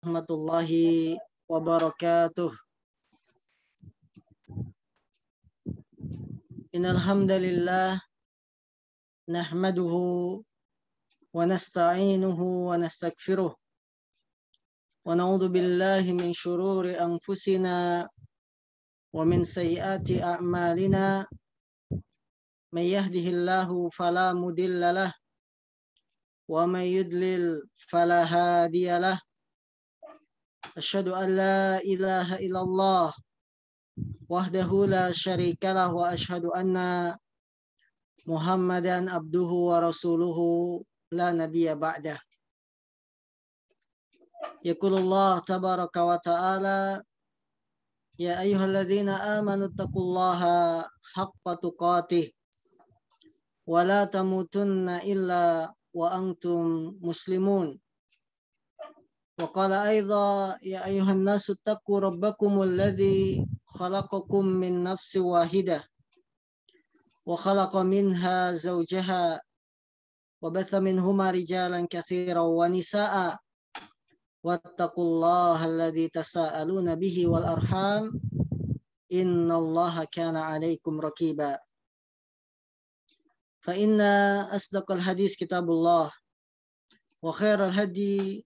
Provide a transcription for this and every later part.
Warahmatullahi wabarakatuh. Innal hamdalillah nahmaduhu wa nasta'inuhu wa nastaghfiruh wa na'udzu billahi min shururi anfusina wa min sayyiati a'malina. May yahdihillahu fala mudhillalah wa may yudlil fala hadiyalah. Asyhadu an la ilaha illallah wahdahu la syarikalah wa asyhadu anna Muhammadan abduhu wa rasuluhu la nabiyya ba'dah. Yaqulullah tabaraka wa ta'ala ya ayyuhalladzina amanu taqullaha haqqa tuqatih wa la tamutunna illa wa antum muslimun. Wa qala aidha ya ayyuhan nasu taqu rabbakumul ladzi khalaqakum min nafsin wahidah wa khalaqa minha zawjaha wa batha minhuma rijalan katsiran wa nisaa wattaqullaha alladzi tasaaluna bihi wal arham innallaha kana 'alaikum raqiba. Fa inna asdaqal hadis kitabullah wa khairal hadi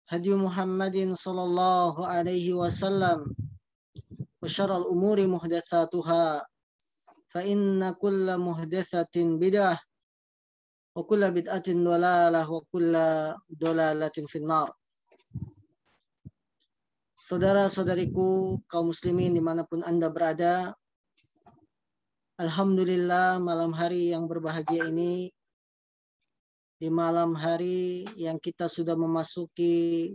hadi Muhammadin sallallahu alaihi wasallam wa syarrul umuri muhdatsatuha fa inna kulla muhdatsatin bid'ah wa kulla bid'atin dhalalah wa kulla dhalalatin finnar. Saudara-saudariku kaum muslimin dimanapun Anda berada, alhamdulillah malam hari yang berbahagia ini, di malam hari yang kita sudah memasuki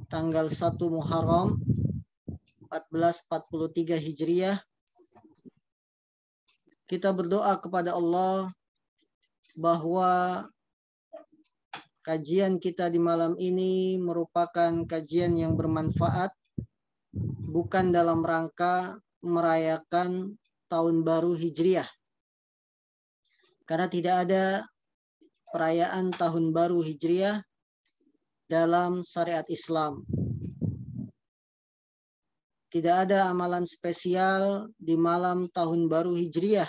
tanggal 1 Muharram 1443 Hijriah, kita berdoa kepada Allah bahwa kajian kita di malam ini merupakan kajian yang bermanfaat, bukan dalam rangka merayakan tahun baru Hijriah. Karena tidak ada perayaan tahun baru Hijriah dalam syariat Islam. Tidak ada amalan spesial di malam tahun baru Hijriah.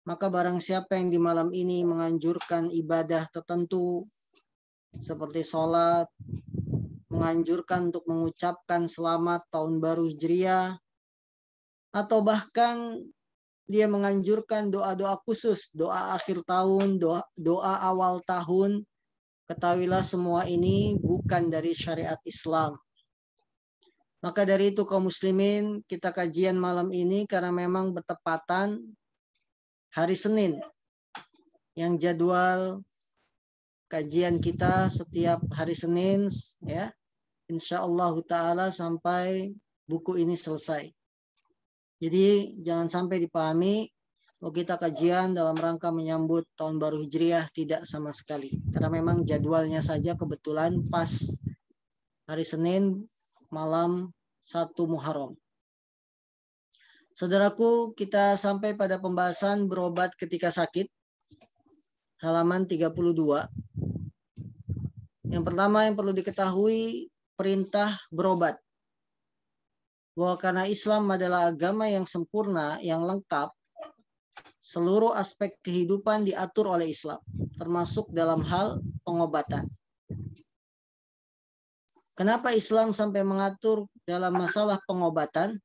Maka barang siapa yang di malam ini menganjurkan ibadah tertentu seperti sholat, menganjurkan untuk mengucapkan selamat tahun baru Hijriah, atau bahkan dia menganjurkan doa-doa khusus, doa akhir tahun, doa awal tahun, ketahuilah semua ini bukan dari syariat Islam. Maka dari itu kaum muslimin, kita kajian malam ini karena memang bertepatan hari Senin yang jadwal kajian kita setiap hari Senin, ya, insyaallah ta'ala sampai buku ini selesai. Jadi jangan sampai dipahami bahwa kita kajian dalam rangka menyambut tahun baru Hijriah, tidak sama sekali. Karena memang jadwalnya saja kebetulan pas hari Senin malam 1 Muharram. Saudaraku, kita sampai pada pembahasan berobat ketika sakit, halaman 32. Yang pertama yang perlu diketahui, perintah berobat. Bahwa karena Islam adalah agama yang sempurna, yang lengkap, seluruh aspek kehidupan diatur oleh Islam, termasuk dalam hal pengobatan. Kenapa Islam sampai mengatur dalam masalah pengobatan?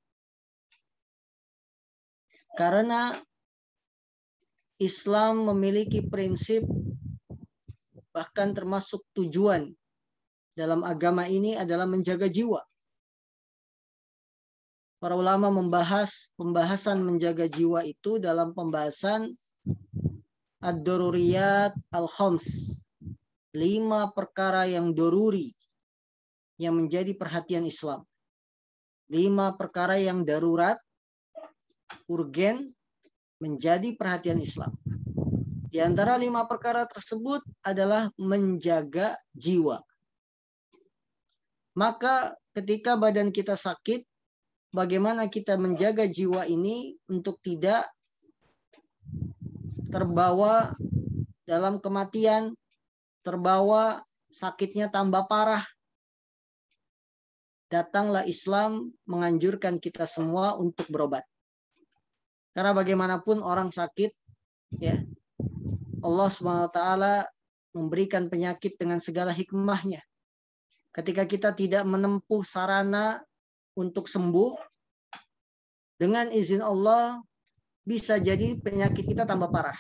Karena Islam memiliki prinsip, bahkan termasuk tujuan dalam agama ini adalah menjaga jiwa. Para ulama membahas pembahasan menjaga jiwa itu dalam pembahasan ad-daruriyat al-khams, 5 perkara yang doruri yang menjadi perhatian Islam. 5 perkara yang darurat, urgen, menjadi perhatian Islam. Di antara 5 perkara tersebut adalah menjaga jiwa. Maka ketika badan kita sakit, bagaimana kita menjaga jiwa ini untuk tidak terbawa dalam kematian, terbawa sakitnya tambah parah, datanglah Islam menganjurkan kita semua untuk berobat. Karena bagaimanapun orang sakit, ya, Allah SWT memberikan penyakit dengan segala hikmahnya. Ketika kita tidak menempuh sarana untuk sembuh, dengan izin Allah bisa jadi penyakit kita tambah parah.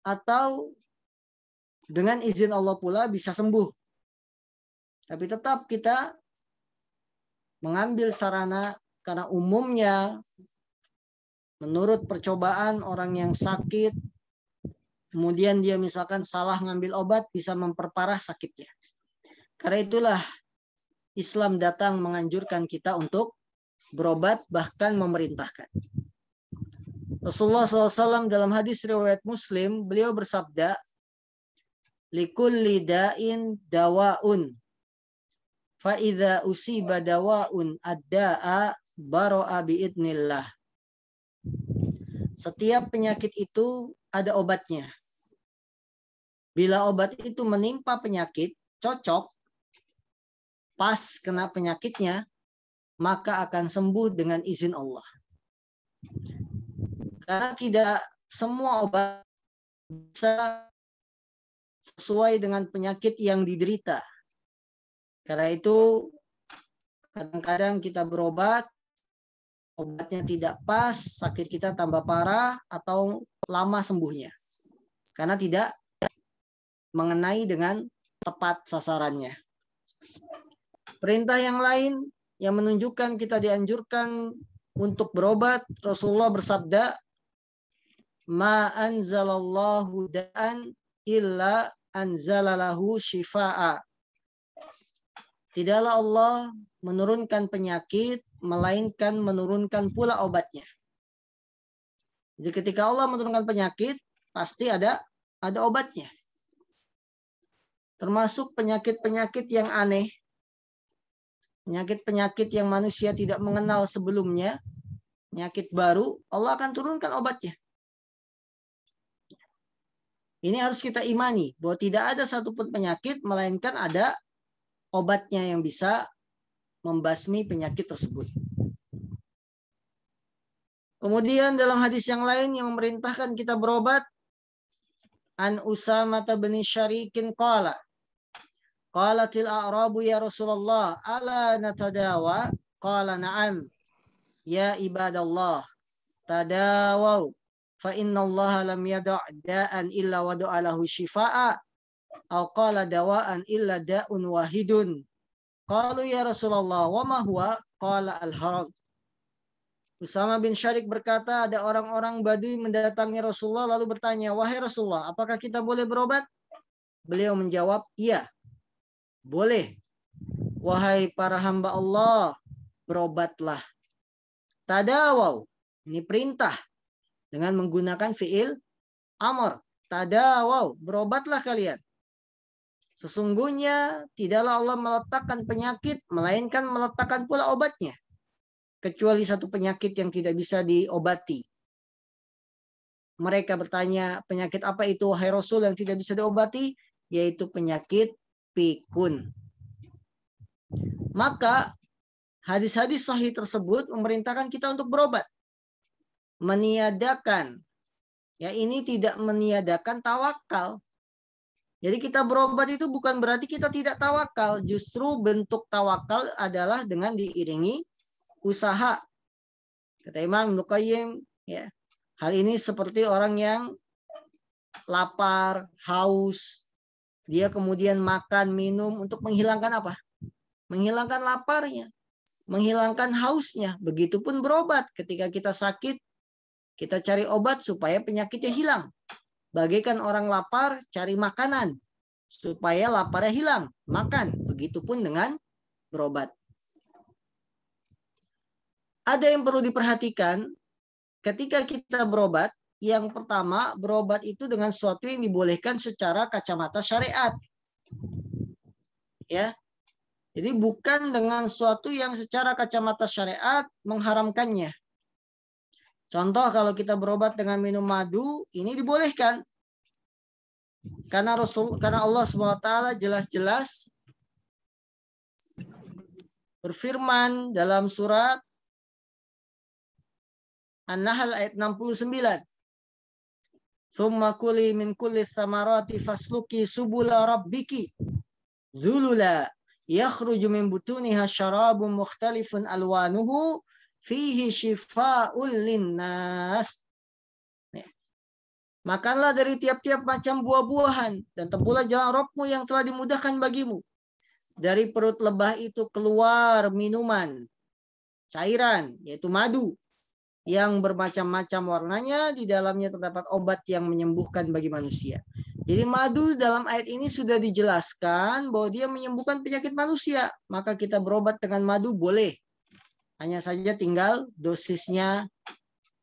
Atau dengan izin Allah pula bisa sembuh. Tapi tetap kita mengambil sarana, karena umumnya menurut percobaan orang yang sakit, kemudian dia misalkan salah ngambil obat, bisa memperparah sakitnya. Karena itulah Islam datang menganjurkan kita untuk berobat, bahkan memerintahkan. Rasulullah SAW dalam hadis riwayat Muslim, beliau bersabda, likulli da'in dawa'un, fa'idha usiba dawa'un ad-da'a baro'a bi'idnillah. Setiap penyakit itu ada obatnya. Bila obat itu menimpa penyakit, cocok, pas kena penyakitnya, maka akan sembuh dengan izin Allah. Karena tidak semua obat bisa sesuai dengan penyakit yang diderita. Karena itu kadang-kadang kita berobat, obatnya tidak pas, sakit kita tambah parah atau lama sembuhnya. Karena tidak mengenai dengan tepat sasarannya. Perintah yang lain yang menunjukkan kita dianjurkan untuk berobat, Rasulullah bersabda, ma anzalallahu da'an illa anzalalahu shifa'a. Tidaklah Allah menurunkan penyakit, melainkan menurunkan pula obatnya. Jadi ketika Allah menurunkan penyakit, pasti ada obatnya. Termasuk penyakit-penyakit yang aneh, penyakit-penyakit yang manusia tidak mengenal sebelumnya, penyakit baru, Allah akan turunkan obatnya. Ini harus kita imani, bahwa tidak ada satupun penyakit, melainkan ada obatnya yang bisa membasmi penyakit tersebut. Kemudian dalam hadis yang lain yang memerintahkan kita berobat, an Usamah bin Syarikin qala, qalatil a'rabu ya Rasulullah, ala natadawa? Qala na'am, ya ibadallah, tadawaw, fa inna Allah lam yada' da'an illa wadu'a lahu shifa'a, aw qala dawa'an illa da'un wahidun. Qalu ya Rasulullah, wa ma huwa? Qala al-haram. Usamah bin Syarik berkata, ada orang-orang Badui mendatangi Rasulullah lalu bertanya, wahai Rasulullah, apakah kita boleh berobat? Beliau menjawab, iya, boleh. Wahai para hamba Allah, berobatlah. Tadawaw, ini perintah dengan menggunakan fiil amr. Tadawaw, berobatlah kalian. Sesungguhnya tidaklah Allah meletakkan penyakit, melainkan meletakkan pula obatnya. Kecuali satu penyakit yang tidak bisa diobati. Mereka bertanya, penyakit apa itu wahai Rasul yang tidak bisa diobati? Yaitu penyakit pikun. Maka hadis-hadis sahih tersebut memerintahkan kita untuk berobat. Meniadakan. Ya, ini tidak meniadakan tawakal. Jadi kita berobat itu bukan berarti kita tidak tawakal. Justru bentuk tawakal adalah dengan diiringi usaha. Kata Imam Ibnu Qayyim, ya, hal ini seperti orang yang lapar, haus, dia kemudian makan, minum untuk menghilangkan apa? Menghilangkan laparnya, menghilangkan hausnya. Begitupun berobat. Ketika kita sakit, kita cari obat supaya penyakitnya hilang. Bagaikan orang lapar, cari makanan supaya laparnya hilang, makan. Begitupun dengan berobat. Ada yang perlu diperhatikan ketika kita berobat. Yang pertama, berobat itu dengan sesuatu yang dibolehkan secara kacamata syariat. Ya. Jadi bukan dengan sesuatu yang secara kacamata syariat mengharamkannya. Contoh kalau kita berobat dengan minum madu, ini dibolehkan. Karena Allah SWT jelas-jelas berfirman dalam surat An-Nahl ayat 69. Tsumma kuli min kulli tsamarati fasluki subula rabbiki zulula yakhruju min butuniha syarabun mukhtalifun alwanuhu fihi shifaa'un linnas. Makanlah dari tiap-tiap macam buah-buahan dan tempuhlah jalan Rabbmu yang telah dimudahkan bagimu. Dari perut lebah itu keluar minuman, cairan, yaitu madu, yang bermacam-macam warnanya, di dalamnya terdapat obat yang menyembuhkan bagi manusia. Jadi madu dalam ayat ini sudah dijelaskan bahwa dia menyembuhkan penyakit manusia. Maka kita berobat dengan madu boleh. Hanya saja tinggal dosisnya,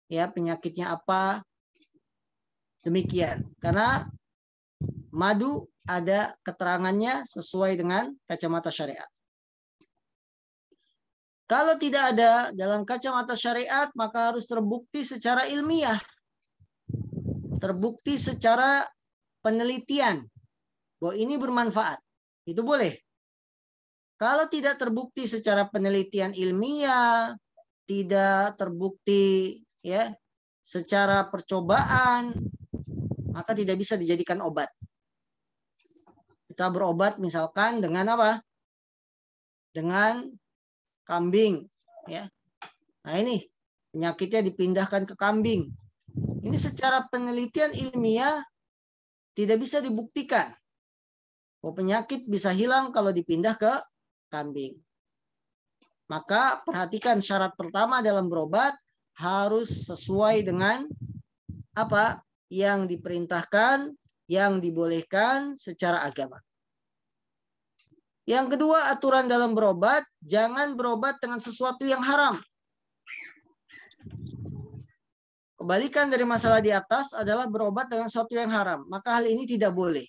ya penyakitnya apa, demikian. Karena madu ada keterangannya sesuai dengan kacamata syariat. Kalau tidak ada dalam kacamata syariat, maka harus terbukti secara ilmiah. Terbukti secara penelitian bahwa ini bermanfaat. Itu boleh. Kalau tidak terbukti secara penelitian ilmiah, tidak terbukti ya secara percobaan, maka tidak bisa dijadikan obat. Kita berobat misalkan dengan apa? Dengan kambing, ya. Nah ini penyakitnya dipindahkan ke kambing. Ini secara penelitian ilmiah tidak bisa dibuktikan bahwa penyakit bisa hilang kalau dipindah ke kambing. Maka perhatikan syarat pertama dalam berobat harus sesuai dengan apa yang diperintahkan, yang dibolehkan secara agama. Yang kedua, aturan dalam berobat, jangan berobat dengan sesuatu yang haram. Kebalikan dari masalah di atas adalah berobat dengan sesuatu yang haram. Maka hal ini tidak boleh.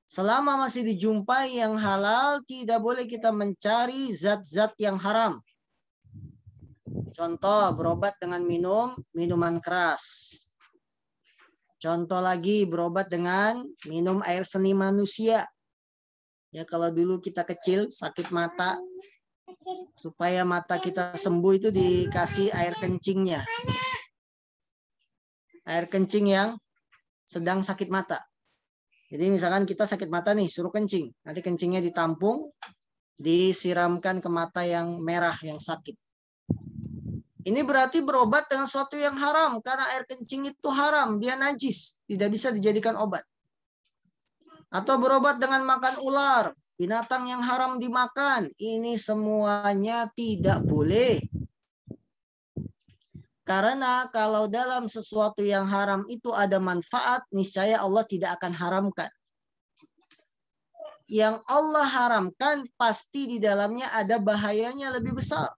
Selama masih dijumpai yang halal, tidak boleh kita mencari zat-zat yang haram. Contoh, berobat dengan minuman keras. Contoh lagi, berobat dengan minum air seni manusia. Ya kalau dulu kita kecil sakit mata, supaya mata kita sembuh itu dikasih air kencingnya. Air kencing yang sedang sakit mata. Jadi misalkan kita sakit mata nih, suruh kencing. Nanti kencingnya ditampung, disiramkan ke mata yang merah, yang sakit. Ini berarti berobat dengan sesuatu yang haram. Karena air kencing itu haram, dia najis. Tidak bisa dijadikan obat. Atau berobat dengan makan ular, binatang yang haram dimakan. Ini semuanya tidak boleh. Karena kalau dalam sesuatu yang haram itu ada manfaat, niscaya Allah tidak akan haramkan. Yang Allah haramkan pasti di dalamnya ada bahayanya lebih besar.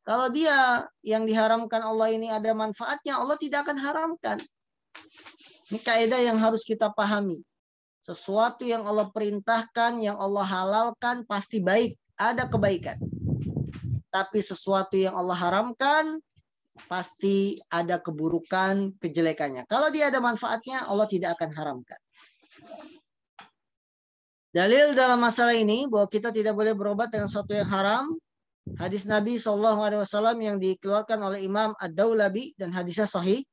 Kalau dia yang diharamkan Allah ini ada manfaatnya, Allah tidak akan haramkan. Ini kaidah yang harus kita pahami. Sesuatu yang Allah perintahkan, yang Allah halalkan pasti baik, ada kebaikan. Tapi sesuatu yang Allah haramkan pasti ada keburukan, kejelekannya. Kalau dia ada manfaatnya, Allah tidak akan haramkan. Dalil dalam masalah ini bahwa kita tidak boleh berobat dengan sesuatu yang haram, hadis Nabi SAW yang dikeluarkan oleh Imam Ad-Daulabi dan hadisnya sahih.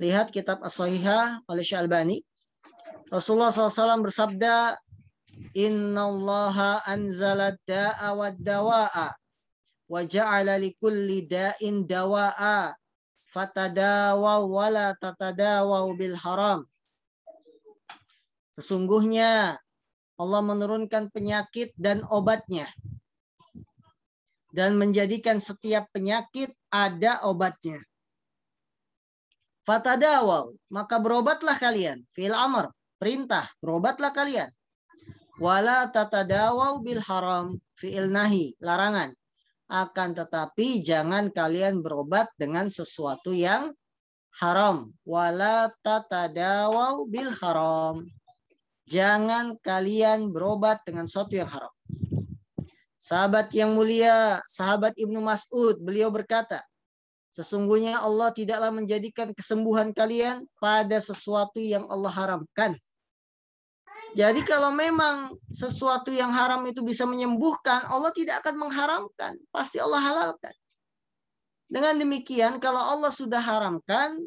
Lihat kitab As-Sahihah oleh Syalbani. Rasulullah SAW bersabda, Innallaha anzala da'a wa dawa'a wa ja'ala likulli da'in dawa'a fatadawaw wa la tatadawaw bil haram. Sesungguhnya Allah menurunkan penyakit dan obatnya dan menjadikan setiap penyakit ada obatnya. Fatadawaw, maka berobatlah kalian. Fil amr, perintah, berobatlah kalian. Wala tatadawaw bil haram, fi'il nahi, larangan. Akan tetapi jangan kalian berobat dengan sesuatu yang haram. Wala tatadawaw bil haram. Jangan kalian berobat dengan sesuatu yang haram. Sahabat yang mulia, sahabat Ibnu Mas'ud, beliau berkata, sesungguhnya Allah tidaklah menjadikan kesembuhan kalian pada sesuatu yang Allah haramkan. Jadi kalau memang sesuatu yang haram itu bisa menyembuhkan, Allah tidak akan mengharamkan. Pasti Allah halalkan. Dengan demikian, kalau Allah sudah haramkan,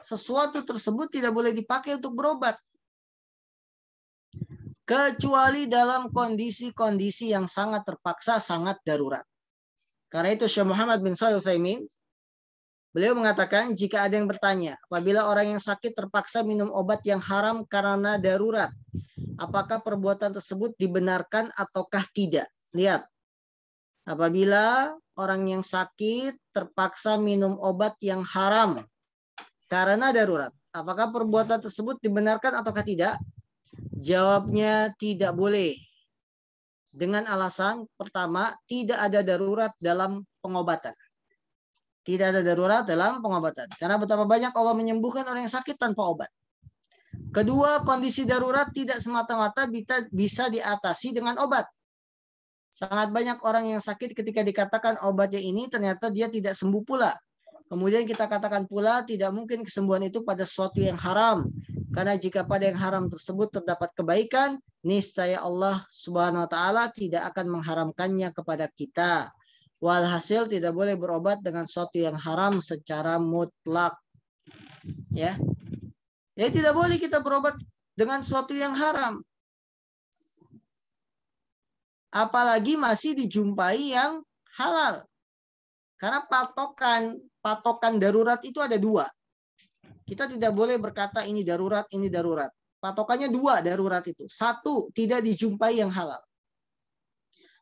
sesuatu tersebut tidak boleh dipakai untuk berobat. Kecuali dalam kondisi-kondisi yang sangat terpaksa, sangat darurat. Karena itu Syekh Muhammad bin Shalih Al-Utsaimin, beliau mengatakan, jika ada yang bertanya, apabila orang yang sakit terpaksa minum obat yang haram karena darurat, apakah perbuatan tersebut dibenarkan ataukah tidak? Lihat, apabila orang yang sakit terpaksa minum obat yang haram karena darurat, apakah perbuatan tersebut dibenarkan ataukah tidak? Jawabnya tidak boleh. Dengan alasan pertama, tidak ada darurat dalam pengobatan. Tidak ada darurat dalam pengobatan. Karena betapa banyak Allah menyembuhkan orang yang sakit tanpa obat. Kedua, kondisi darurat tidak semata-mata bisa diatasi dengan obat. Sangat banyak orang yang sakit ketika dikatakan obatnya ini, ternyata dia tidak sembuh pula. Kemudian kita katakan pula tidak mungkin kesembuhan itu pada sesuatu yang haram. Karena jika pada yang haram tersebut terdapat kebaikan, niscaya Allah Subhanahu wa taala tidak akan mengharamkannya kepada kita. Walhasil tidak boleh berobat dengan sesuatu yang haram secara mutlak. Ya. Ya, tidak boleh kita berobat dengan sesuatu yang haram. Apalagi masih dijumpai yang halal. Karena patokan darurat itu ada dua. Kita tidak boleh berkata ini darurat, ini darurat. Patokannya dua darurat itu. Satu, tidak dijumpai yang halal.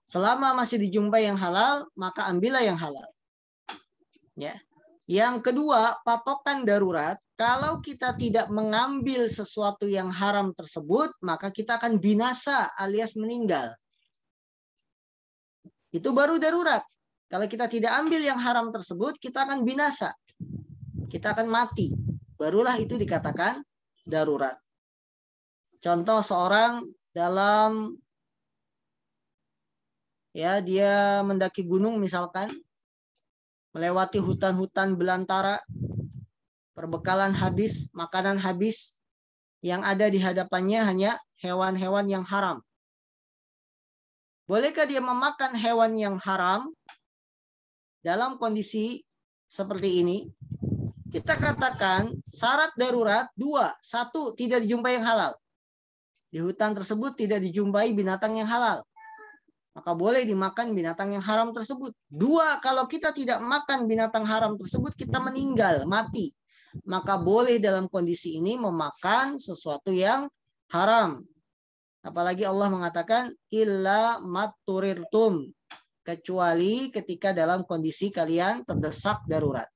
Selama masih dijumpai yang halal, maka ambillah yang halal. Ya. Yang kedua, patokan darurat, kalau kita tidak mengambil sesuatu yang haram tersebut, maka kita akan binasa alias meninggal. Itu baru darurat. Kalau kita tidak ambil yang haram tersebut, kita akan binasa. Kita akan mati. Barulah itu dikatakan darurat. Contoh seorang dalam dia mendaki gunung misalkan, melewati hutan-hutan belantara, perbekalan habis, makanan habis, yang ada di hadapannya hanya hewan-hewan yang haram. Bolehkah dia memakan hewan yang haram dalam kondisi seperti ini? Kita katakan syarat darurat dua. Satu, tidak dijumpai yang halal. Di hutan tersebut tidak dijumpai binatang yang halal. Maka boleh dimakan binatang yang haram tersebut. Dua, kalau kita tidak makan binatang haram tersebut, kita meninggal, mati. Maka boleh dalam kondisi ini memakan sesuatu yang haram. Apalagi Allah mengatakan, illa matturirtum. Kecuali ketika dalam kondisi kalian terdesak darurat.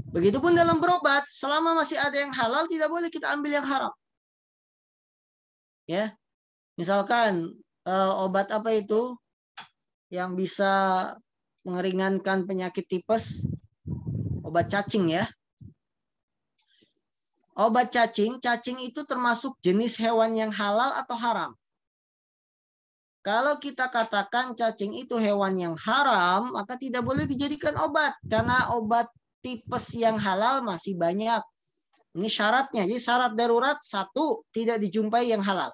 Begitupun dalam berobat, selama masih ada yang halal, tidak boleh kita ambil yang haram. Ya, misalkan obat apa itu yang bisa meringankan penyakit tipes? Obat cacing ya. Obat cacing itu termasuk jenis hewan yang halal atau haram? Kalau kita katakan cacing itu hewan yang haram, maka tidak boleh dijadikan obat. Karena obat tipes yang halal masih banyak. Ini syaratnya. Jadi syarat darurat satu, tidak dijumpai yang halal.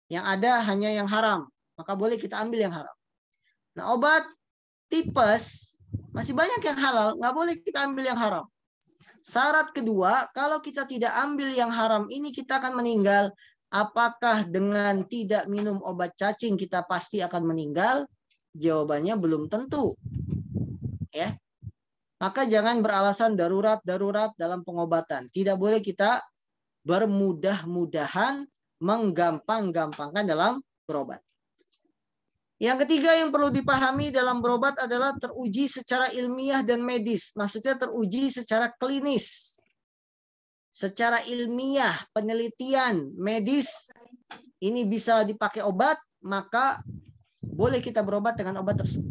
Yang ada hanya yang haram. Maka boleh kita ambil yang haram. Nah, obat tipes masih banyak yang halal. Nggak boleh kita ambil yang haram. Syarat kedua, kalau kita tidak ambil yang haram ini, kita akan meninggal. Apakah dengan tidak minum obat cacing kita pasti akan meninggal? Jawabannya belum tentu. Ya. Maka jangan beralasan darurat dalam pengobatan. Tidak boleh kita bermudah-mudahan menggampang-gampangkan dalam berobat. Yang ketiga yang perlu dipahami dalam berobat adalah teruji secara ilmiah dan medis. Maksudnya teruji secara klinis. Secara ilmiah, penelitian medis, ini bisa dipakai obat, maka boleh kita berobat dengan obat tersebut.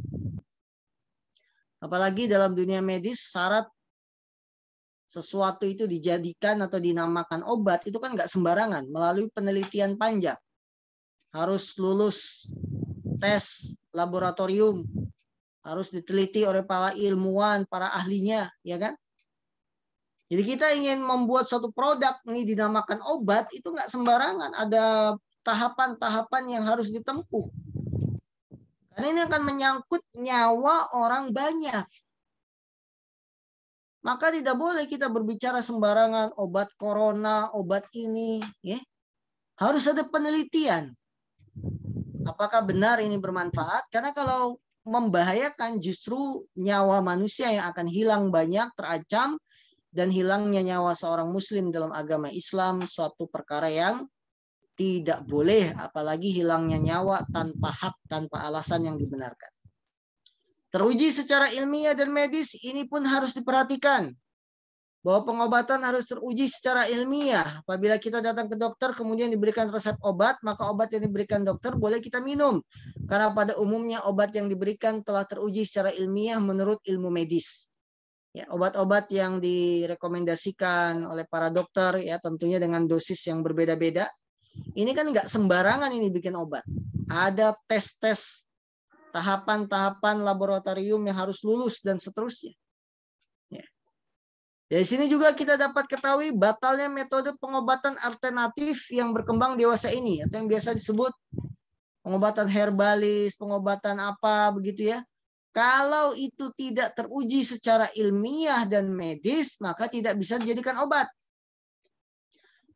Apalagi dalam dunia medis, syarat sesuatu itu dijadikan atau dinamakan obat, itu kan nggak sembarangan, melalui penelitian panjang. Harus lulus tes laboratorium, harus diteliti oleh para ilmuwan, para ahlinya, ya kan? Jadi kita ingin membuat suatu produk ini dinamakan obat, itu nggak sembarangan. Ada tahapan-tahapan yang harus ditempuh. Karena ini akan menyangkut nyawa orang banyak. Maka tidak boleh kita berbicara sembarangan obat corona, obat ini. Ya. Harus ada penelitian. Apakah benar ini bermanfaat? Karena kalau membahayakan justru nyawa manusia yang akan hilang banyak, terancam. Dan hilangnya nyawa seorang muslim dalam agama Islam suatu perkara yang tidak boleh, apalagi hilangnya nyawa tanpa hak, tanpa alasan yang dibenarkan. Teruji secara ilmiah dan medis, ini pun harus diperhatikan. Bahwa pengobatan harus teruji secara ilmiah. Apabila kita datang ke dokter kemudian diberikan resep obat, maka obat yang diberikan dokter boleh kita minum. Karena pada umumnya obat yang diberikan telah teruji secara ilmiah menurut ilmu medis. Ya, obat-obat yang direkomendasikan oleh para dokter ya tentunya dengan dosis yang berbeda-beda. Ini kan nggak sembarangan ini bikin obat. Ada tes-tes, tahapan-tahapan laboratorium yang harus lulus dan seterusnya. Ya. Dari sini juga kita dapat ketahui batalnya metode pengobatan alternatif yang berkembang dewasa ini atau yang biasa disebut pengobatan herbalis, pengobatan apa begitu ya. Kalau itu tidak teruji secara ilmiah dan medis, maka tidak bisa dijadikan obat.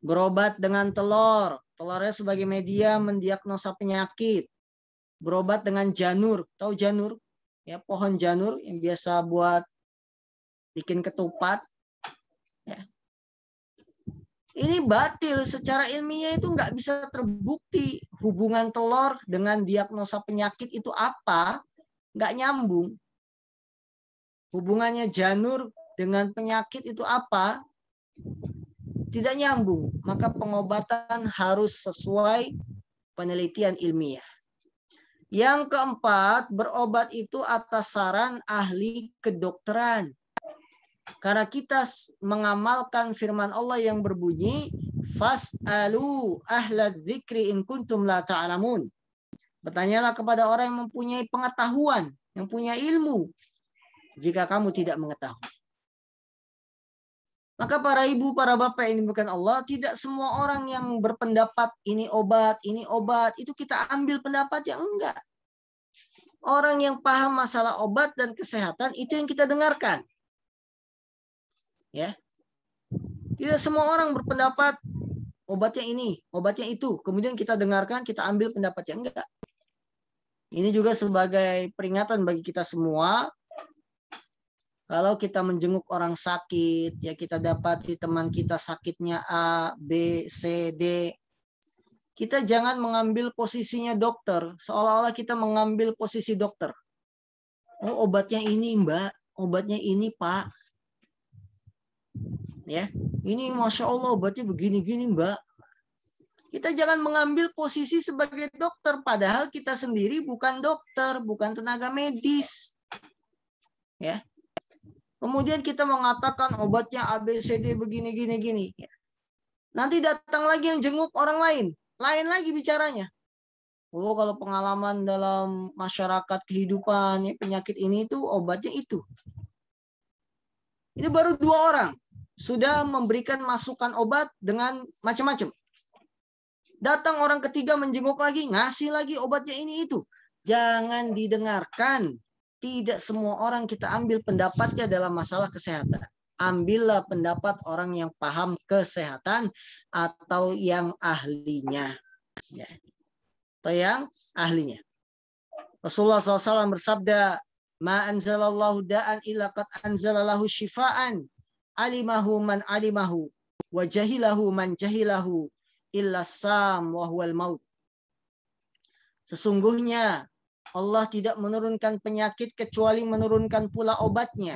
Berobat dengan telur. Telurnya sebagai media mendiagnosa penyakit. Berobat dengan janur. Tahu janur? Ya, pohon janur yang biasa buat bikin ketupat. Ya. Ini batil. Secara ilmiah itu nggak bisa terbukti. Hubungan telur dengan diagnosa penyakit itu apa? Nggak nyambung. Hubungannya janur dengan penyakit itu apa? Tidak nyambung. Maka pengobatan harus sesuai penelitian ilmiah. Yang keempat, berobat itu atas saran ahli kedokteran. Karena kita mengamalkan firman Allah yang berbunyi, Fas'alu ahla dzikri in kuntum la ta'lamun. Bertanyalah kepada orang yang mempunyai pengetahuan, yang punya ilmu, jika kamu tidak mengetahui. Maka para ibu, para bapak yang dimuliakan Allah, tidak semua orang yang berpendapat ini obat, itu kita ambil pendapat yang enggak. Orang yang paham masalah obat dan kesehatan itu yang kita dengarkan. Ya. Tidak semua orang berpendapat obatnya ini, obatnya itu. Kemudian kita dengarkan, kita ambil pendapat yang enggak. Ini juga sebagai peringatan bagi kita semua. Kalau kita menjenguk orang sakit, ya kita dapati teman kita sakitnya A, B, C, D. Kita jangan mengambil posisinya dokter, seolah-olah kita mengambil posisi dokter. Oh, obatnya ini, Mbak. Obatnya ini, Pak. Ya, ini Masya Allah obatnya begini-gini, Mbak. Kita jangan mengambil posisi sebagai dokter, padahal kita sendiri bukan dokter, bukan tenaga medis. Ya. Kemudian kita mengatakan obatnya ABCD begini-gini. Nanti datang lagi yang jenguk orang lain lagi bicaranya. Oh, kalau pengalaman dalam masyarakat kehidupan ya, penyakit ini itu obatnya itu. Ini baru 2 orang sudah memberikan masukan obat dengan macam-macam. Datang orang ketiga menjenguk lagi, ngasih lagi obatnya ini itu. Jangan didengarkan. Tidak semua orang kita ambil pendapatnya dalam masalah kesehatan. Ambillah pendapat orang yang paham kesehatan atau yang ahlinya. Ya. Atau yang ahlinya. Rasulullah SAW bersabda, Ma anzalallahu da'an illa qad anzalalahu syifaan. Alimahu man alimahu. Wa jahilahu man jahilahu. Illa sam wa huwal maut. Sesungguhnya Allah tidak menurunkan penyakit kecuali menurunkan pula obatnya.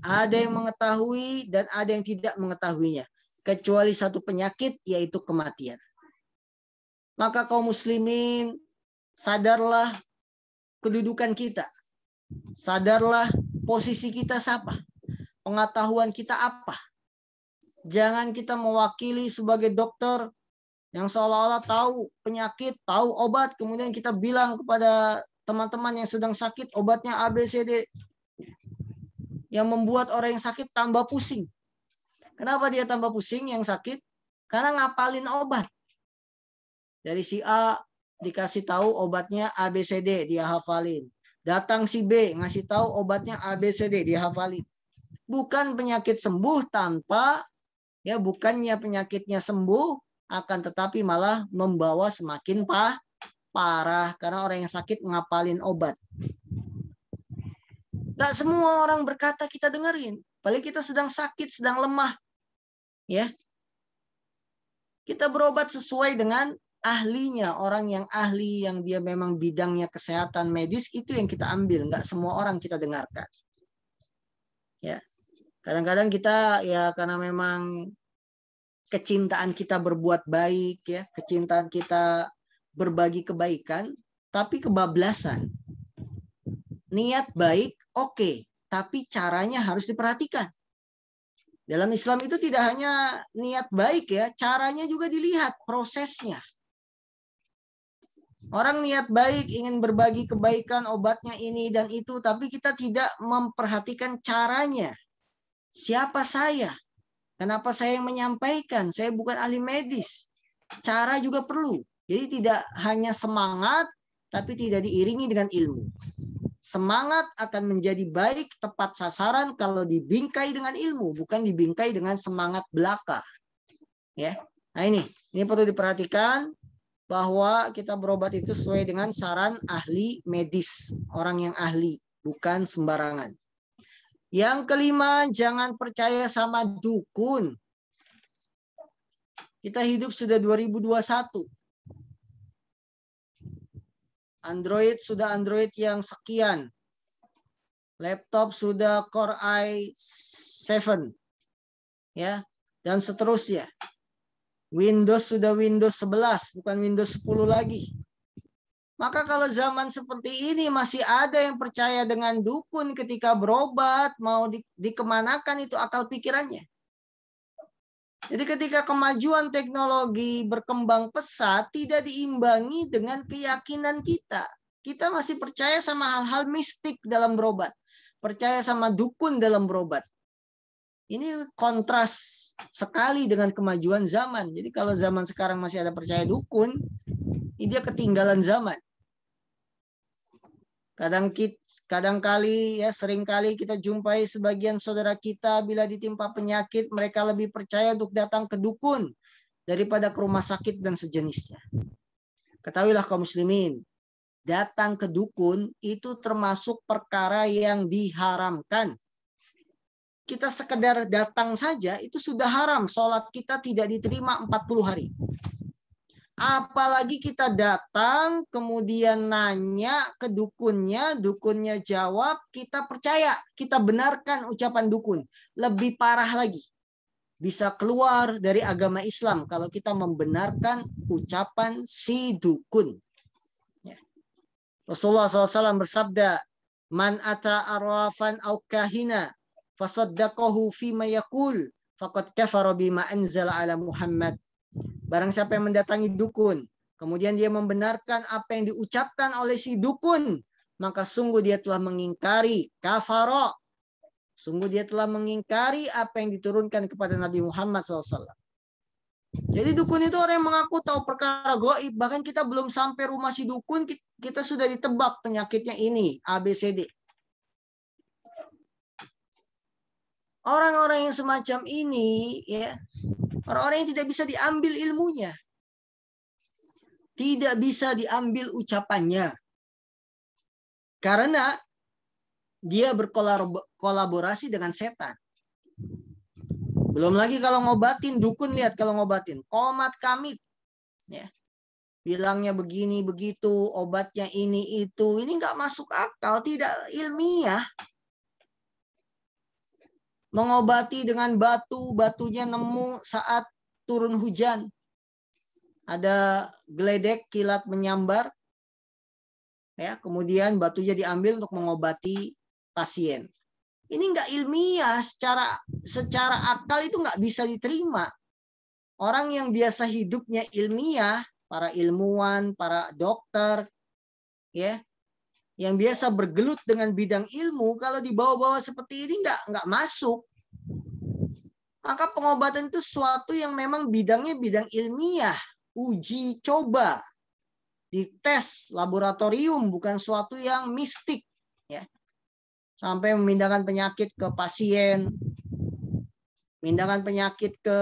Ada yang mengetahui dan ada yang tidak mengetahuinya. Kecuali satu penyakit, yaitu kematian. Maka kaum muslimin, sadarlah kedudukan kita. Sadarlah posisi kita siapa. Pengetahuan kita apa. Jangan kita mewakili sebagai dokter yang seolah-olah tahu penyakit, tahu obat, kemudian kita bilang kepada teman-teman yang sedang sakit, obatnya ABCD. Yang membuat orang yang sakit tambah pusing. Kenapa dia tambah pusing yang sakit? Karena ngapalin obat. Dari si A dikasih tahu obatnya ABCD, dia hafalin. Datang si B ngasih tahu obatnya ABCD, dia hafalin. Bukan penyakit sembuh tanpa, ya bukannya penyakitnya sembuh, akan tetapi malah membawa semakin parah karena orang yang sakit ngapalin obat. Gak semua orang berkata kita dengerin. Paling kita sedang sakit, sedang lemah. Ya, kita berobat sesuai dengan ahlinya, orang yang ahli, yang dia memang bidangnya kesehatan medis, itu yang kita ambil. Nggak semua orang kita dengarkan. Ya, kadang-kadang kita ya karena memang kecintaan kita berbuat baik, ya, kecintaan kita berbagi kebaikan, tapi kebablasan. Niat baik, oke, tapi caranya harus diperhatikan. Dalam Islam itu tidak hanya niat baik ya, caranya juga dilihat prosesnya. Orang niat baik ingin berbagi kebaikan, obatnya ini dan itu, tapi kita tidak memperhatikan caranya. Siapa saya? Kenapa saya yang menyampaikan? Saya bukan ahli medis. Cara juga perlu. Jadi tidak hanya semangat, tapi tidak diiringi dengan ilmu. Semangat akan menjadi baik, tepat sasaran kalau dibingkai dengan ilmu, bukan dibingkai dengan semangat belaka. Ya, nah ini perlu diperhatikan bahwa kita berobat itu sesuai dengan saran ahli medis, orang yang ahli, bukan sembarangan. Yang kelima, jangan percaya sama dukun. Kita hidup sudah 2021. Android sudah Android yang sekian. Laptop sudah Core i7. Ya, dan seterusnya. Windows sudah Windows 11, bukan Windows 10 lagi. Maka kalau zaman seperti ini masih ada yang percaya dengan dukun ketika berobat, mau dikemanakan itu akal pikirannya. Jadi ketika kemajuan teknologi berkembang pesat, tidak diimbangi dengan keyakinan kita. Kita masih percaya sama hal-hal mistik dalam berobat. Percaya sama dukun dalam berobat. Ini kontras sekali dengan kemajuan zaman. Jadi kalau zaman sekarang masih ada percaya dukun, ini dia ketinggalan zaman. Kadang-kali ya seringkali kita jumpai sebagian saudara kita bila ditimpa penyakit, mereka lebih percaya untuk datang ke dukun daripada ke rumah sakit dan sejenisnya. Ketahuilah kaum muslimin, datang ke dukun itu termasuk perkara yang diharamkan. Kita sekedar datang saja itu sudah haram. Sholat kita tidak diterima 40 hari. Apalagi kita datang kemudian nanya ke dukunnya, dukunnya jawab, kita percaya, kita benarkan ucapan dukun. Lebih parah lagi. Bisa keluar dari agama Islam kalau kita membenarkan ucapan si dukun. Rasulullah SAW bersabda, "Man ata arwafan au kahina fasaddaqahu fima yaqul faqad kafara bima anzala ala Muhammad." Barang siapa yang mendatangi dukun, kemudian dia membenarkan apa yang diucapkan oleh si dukun, maka sungguh dia telah mengingkari, kafara. Sungguh dia telah mengingkari apa yang diturunkan kepada Nabi Muhammad SAW. Jadi dukun itu orang yang mengaku tahu perkara gaib. Bahkan kita belum sampai rumah si dukun, kita sudah ditebak penyakitnya ini, ABCD. Orang-orang yang semacam ini, ya, orang-orang yang tidak bisa diambil ilmunya. Tidak bisa diambil ucapannya. Karena dia berkolaborasi dengan setan. Belum lagi kalau ngobatin, dukun lihat kalau ngobatin. Qomat kamit. Ya. Bilangnya begini, begitu, obatnya ini, itu. Ini nggak masuk akal, tidak ilmiah. Mengobati dengan batu, batunya nemu saat turun hujan. Ada geledek kilat menyambar. Ya, kemudian batunya diambil untuk mengobati pasien. Ini nggak ilmiah, secara akal itu nggak bisa diterima. Orang yang biasa hidupnya ilmiah, para ilmuwan, para dokter, ya, yang biasa bergelut dengan bidang ilmu, kalau dibawa-bawa seperti ini nggak masuk. Maka pengobatan itu sesuatu yang memang bidangnya bidang ilmiah, uji coba, dites laboratorium, bukan sesuatu yang mistik, ya. Sampai memindahkan penyakit ke pasien, memindahkan penyakit ke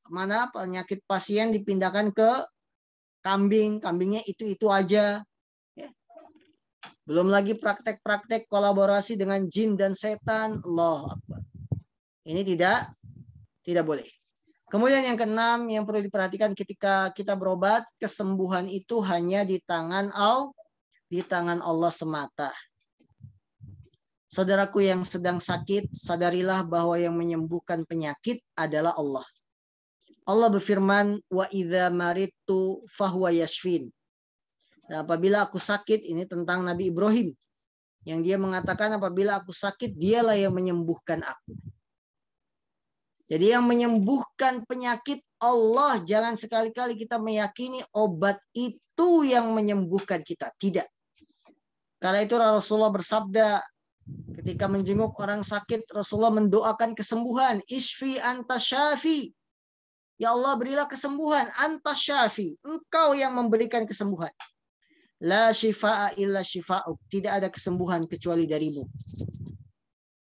mana? Penyakit pasien dipindahkan ke kambing, kambingnya itu aja. Ya. Belum lagi praktek-praktek kolaborasi dengan jin dan setan. Allah Akbar. Ini tidak boleh. Kemudian yang keenam yang perlu diperhatikan ketika kita berobat, kesembuhan itu hanya di tangan Allah semata. Saudaraku yang sedang sakit, sadarilah bahwa yang menyembuhkan penyakit adalah Allah. Allah berfirman, wa idza maridtu fahuwa yashfin. Dan apabila aku sakit, ini tentang Nabi Ibrahim, yang dia mengatakan apabila aku sakit, dialah yang menyembuhkan aku. Jadi yang menyembuhkan penyakit Allah. Jangan sekali-kali kita meyakini obat itu yang menyembuhkan kita. Tidak. Karena itu Rasulullah bersabda ketika menjenguk orang sakit, Rasulullah mendoakan kesembuhan. Isfi anta syafi. Ya Allah, berilah kesembuhan. Anta syafi. Engkau yang memberikan kesembuhan. La shifa'a illa shifa'uk. Tidak ada kesembuhan kecuali darimu.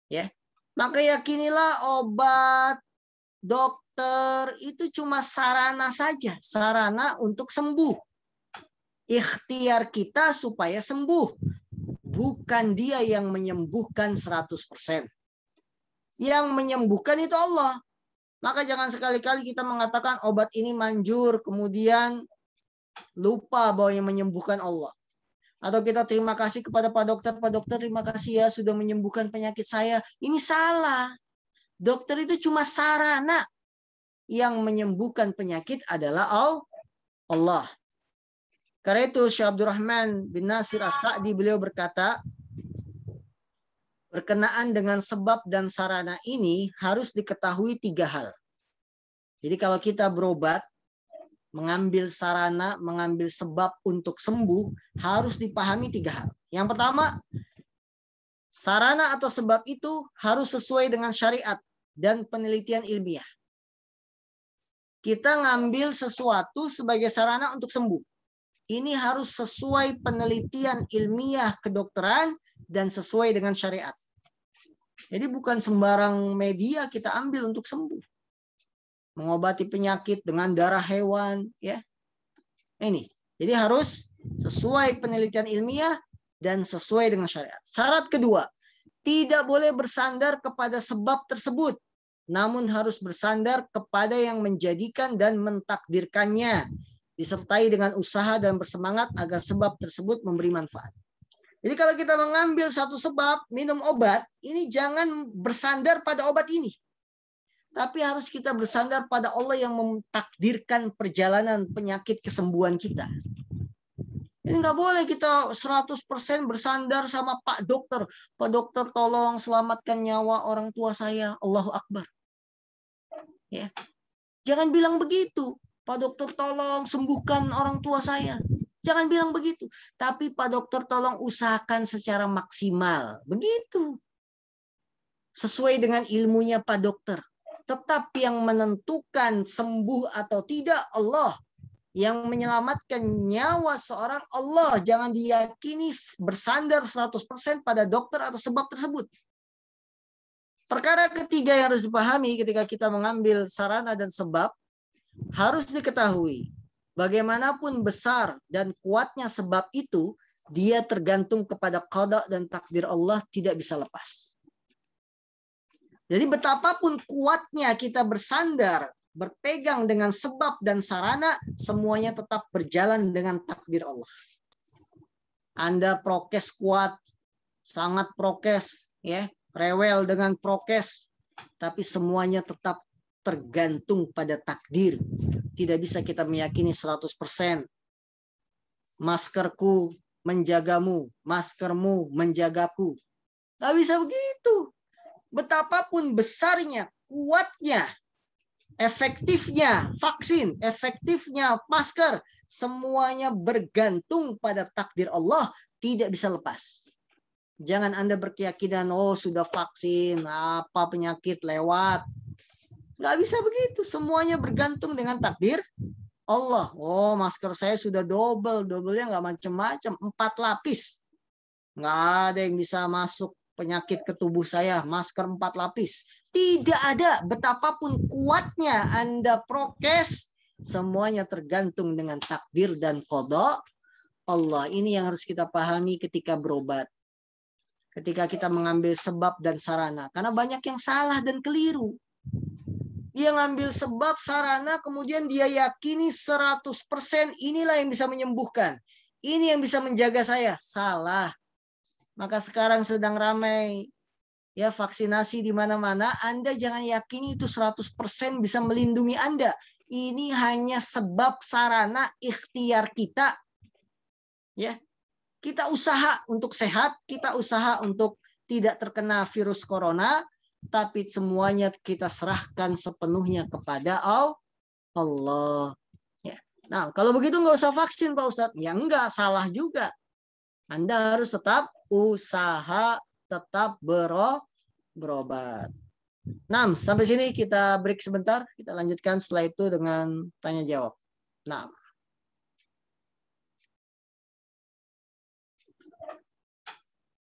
Ya. Maka yakinilah obat, dokter itu cuma sarana saja, sarana untuk sembuh. Ikhtiar kita supaya sembuh, bukan dia yang menyembuhkan 100%. Yang menyembuhkan itu Allah. Maka jangan sekali-kali kita mengatakan obat ini manjur, kemudian lupa bahwa yang menyembuhkan Allah. Atau kita terima kasih kepada Pak Dokter terima kasih ya sudah menyembuhkan penyakit saya. Ini salah. Dokter itu cuma sarana. Yang menyembuhkan penyakit adalah Allah. Karena itu Syekh Abdurrahman bin Nasir As-Sa'di beliau berkata, berkenaan dengan sebab dan sarana ini harus diketahui 3 hal. Jadi kalau kita berobat, mengambil sarana, mengambil sebab untuk sembuh, harus dipahami 3 hal. Yang pertama, sarana atau sebab itu harus sesuai dengan syariat dan penelitian ilmiah. Kita ngambil sesuatu sebagai sarana untuk sembuh. Ini harus sesuai penelitian ilmiah kedokteran dan sesuai dengan syariat. Jadi bukan sembarang media kita ambil untuk sembuh. Mengobati penyakit dengan darah hewan, ya. Ini. Jadi harus sesuai penelitian ilmiah dan sesuai dengan syariat. Syarat kedua, tidak boleh bersandar kepada sebab tersebut. Namun harus bersandar kepada yang menjadikan dan mentakdirkannya, disertai dengan usaha dan bersemangat agar sebab tersebut memberi manfaat. Jadi kalau kita mengambil satu sebab, minum obat, ini jangan bersandar pada obat ini. Tapi harus kita bersandar pada Allah yang mentakdirkan perjalanan penyakit kesembuhan kita. Ini nggak boleh kita 100% bersandar sama Pak Dokter. Pak Dokter tolong selamatkan nyawa orang tua saya. Allahu Akbar. Ya. Jangan bilang begitu. Pak Dokter tolong sembuhkan orang tua saya. Jangan bilang begitu. Tapi Pak Dokter tolong usahakan secara maksimal. Begitu. Sesuai dengan ilmunya Pak Dokter. Tetap yang menentukan sembuh atau tidak Allah. Yang menyelamatkan nyawa seorang Allah. Jangan diyakini bersandar 100% pada dokter atau sebab tersebut. Perkara ketiga yang harus dipahami ketika kita mengambil sarana dan sebab, harus diketahui bagaimanapun besar dan kuatnya sebab itu, dia tergantung kepada qada dan takdir Allah, tidak bisa lepas. Jadi betapapun kuatnya kita bersandar, berpegang dengan sebab dan sarana, semuanya tetap berjalan dengan takdir Allah. Anda prokes kuat, sangat prokes, ya, rewel dengan prokes, tapi semuanya tetap tergantung pada takdir. Tidak bisa kita meyakini 100%. Maskerku menjagamu, maskermu menjagaku. Nggak bisa begitu. Betapapun besarnya, kuatnya, efektifnya vaksin, efektifnya masker, semuanya bergantung pada takdir Allah, tidak bisa lepas. Jangan Anda berkeyakinan, oh sudah vaksin, apa penyakit lewat. Nggak bisa begitu. Semuanya bergantung dengan takdir Allah. Oh, masker saya sudah double. Double-nya nggak macam-macam. 4 lapis. Nggak ada yang bisa masuk penyakit ke tubuh saya. Masker 4 lapis. Tidak ada. Betapapun kuatnya Anda prokes, semuanya tergantung dengan takdir dan qada Allah. Ini yang harus kita pahami ketika berobat. Ketika kita mengambil sebab dan sarana. Karena banyak yang salah dan keliru. Dia ngambil sebab sarana, kemudian dia yakini 100% inilah yang bisa menyembuhkan. Ini yang bisa menjaga saya. Salah. Maka sekarang sedang ramai ya vaksinasi di mana-mana. Anda jangan yakini itu 100% bisa melindungi Anda. Ini hanya sebab sarana ikhtiar kita. Ya, kita usaha untuk sehat, kita usaha untuk tidak terkena virus corona, tapi semuanya kita serahkan sepenuhnya kepada Allah. Ya. Nah, kalau begitu nggak usah vaksin, Pak Ustadz. Ya enggak, salah juga. Anda harus tetap usaha, tetap berobat. Nah, sampai sini kita break sebentar. Kita lanjutkan setelah itu dengan tanya jawab. Nah.